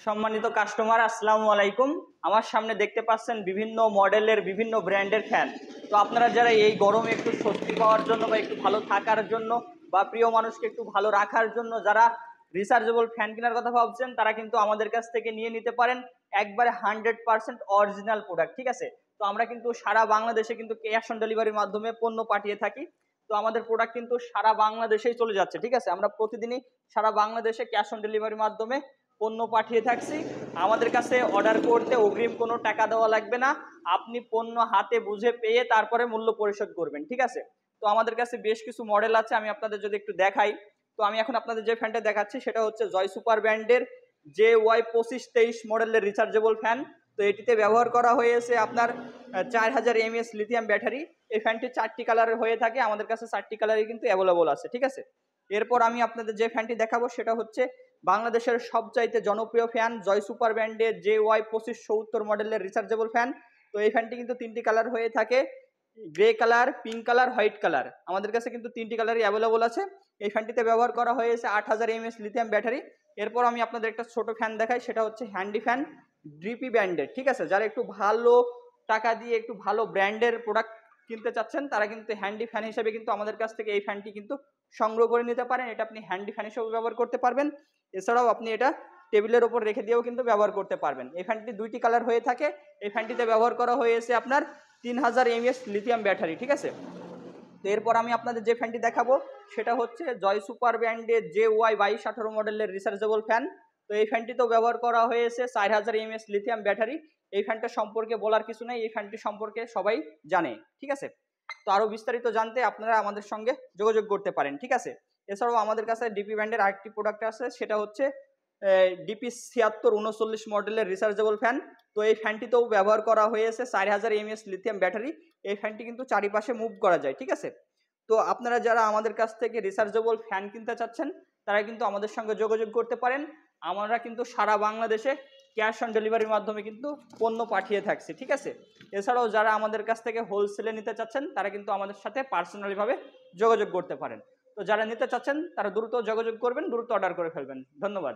সম্মানিত কাস্টমার, আসসালামু আলাইকুম। আমার সামনে দেখতে পাচ্ছেন বিভিন্ন মডেলের বিভিন্ন ব্র্যান্ডের ফ্যান। তো আপনারা যারা এই গরমে একটু স্বস্তি পাওয়ার জন্য বা একটু ভালো থাকার জন্য বা প্রিয় মানুষকে একটু ভালো রাখার জন্য যারা রিচার্জেবল ফ্যান কেনার কথা ভাবছেন, তারা কিন্তু আমাদের কাছ থেকে নিয়ে নিতে পারেন একবারে 100% অরিজিনাল প্রোডাক্ট। ঠিক আছে, তো আমরা কিন্তু সারা বাংলাদেশে কিন্তু ক্যাশ অন ডেলিভারির মাধ্যমে পণ্য পাঠিয়ে থাকি। তো আমাদের প্রোডাক্ট কিন্তু সারা বাংলাদেশেই চলে যাচ্ছে। ঠিক আছে, আমরা প্রতিদিনই সারা বাংলাদেশে ক্যাশ অন ডেলিভারির মাধ্যমে পণ্য পাঠিয়ে থাকছি। আমাদের কাছে অর্ডার করতে অগ্রিম কোনো টাকা দেওয়া লাগবে না, আপনি পণ্য হাতে বুঝে পেয়ে তারপরে মূল্য পরিশোধ করবেন। ঠিক আছে, তো আমাদের কাছে বেশ কিছু মডেল আছে, আমি আপনাদের যদি একটু দেখাই। তো আমি এখন আপনাদের যে ফ্যানটা দেখাচ্ছি সেটা হচ্ছে জয় সুপার ব্র্যান্ডের JY2523 মডেলের রিচার্জেবল ফ্যান। তো এটিতে ব্যবহার করা হয়েছে আপনার 4000 mAh লিথিয়াম ব্যাটারি। এই ফ্যানটি 4টি কালারের হয়ে থাকে, আমাদের কাছে 4টি কালারই কিন্তু অ্যাভেলেবল আছে। ঠিক আছে, এরপর আমি আপনাদের যে ফ্যানটি দেখাবো সেটা হচ্ছে বাংলাদেশের সবচাইতে জনপ্রিয় ফ্যান জয় সুপার ব্র্যান্ডের JY2570 মডেলের রিচার্জেবল ফ্যান। তো এই ফ্যানটি কিন্তু 3টি কালার হয়ে থাকে, grey colour, pink colour, white colour. আমাদের কাছে কিন্তু 3টি কালারই অ্যাভেলেবল আছে। এই ফ্যানটিতে ব্যবহার করা হয়েছে 8000 mAh লিথিয়াম ব্যাটারি। এরপর আমি আপনাদের একটা ছোট ফ্যান দেখাই, সেটা হচ্ছে হ্যান্ডি ফ্যান ডিপি ব্র্যান্ডের। ঠিক আছে, যারা একটু ভালো টাকা দিয়ে একটু ভালো ব্র্যান্ডের প্রোডাক্ট কিনতে চাচ্ছেন, তারা কিন্তু হ্যান্ডি ফ্যান হিসেবে কিন্তু আমাদের কাছ থেকে এই ফ্যানটি কিন্তু সংগ্রহ করে নিতে পারেন। এটা আপনি হ্যান্ডি ফ্যান হিসেবে ব্যবহার করতে পারবেন, এছাড়াও আপনি এটা টেবিলের ওপর রেখে দিয়েও কিন্তু ব্যবহার করতে পারবেন। এই ফ্যানটি 2টি কালার হয়ে থাকে। এই ফ্যানটিতে ব্যবহার করা হয়েছে আপনার 3000 mAh লিথিয়াম ব্যাটারি। ঠিক আছে, তো এরপর আমি আপনাদের যে ফ্যানটি দেখাবো সেটা হচ্ছে জয় সুপার ব্র্যান্ডের JY2218 মডেলের রিচার্জেবল ফ্যান। তো এই ফ্যানটিতেও ব্যবহার করা হয়েছে 4000 mAh লিথিয়াম ব্যাটারি। এই ফ্যানটা সম্পর্কে বলার কিছু নেই, এই ফ্যানটি সম্পর্কে সবাই জানে। ঠিক আছে, তো আরও বিস্তারিত জানতে আপনারা আমাদের সঙ্গে যোগাযোগ করতে পারেন। ঠিক আছে, এছাড়াও আমাদের কাছে ডিপি ব্র্যান্ডের আরেকটি প্রোডাক্ট আছে, সেটা হচ্ছে DP7639 মডেলের রিচার্জেবল ফ্যান। তো এই ফ্যানটিতেও ব্যবহার করা হয়েছে 4000 mAh লিথিয়াম ব্যাটারি। এই ফ্যানটি কিন্তু চারিপাশে মুভ করা যায়। ঠিক আছে, তো আপনারা যারা আমাদের কাছ থেকে রিচার্জেবল ফ্যান কিনতে চাচ্ছেন, তারা কিন্তু আমাদের সঙ্গে যোগাযোগ করতে পারেন। আমরা কিন্তু সারা বাংলাদেশে ক্যাশ অন ডেলিভারির মাধ্যমে কিন্তু পণ্য পাঠিয়ে থাকছি। ঠিক আছে, এছাড়াও যারা আমাদের কাছ থেকে হোলসেলে নিতে চাচ্ছেন, তারা কিন্তু আমাদের সাথে পার্সোনালিভাবে যোগাযোগ করতে পারেন। তো যারা নিতে চাচ্ছেন তারা দ্রুত যোগাযোগ করবেন, দ্রুত অর্ডার করে ফেলবেন। ধন্যবাদ।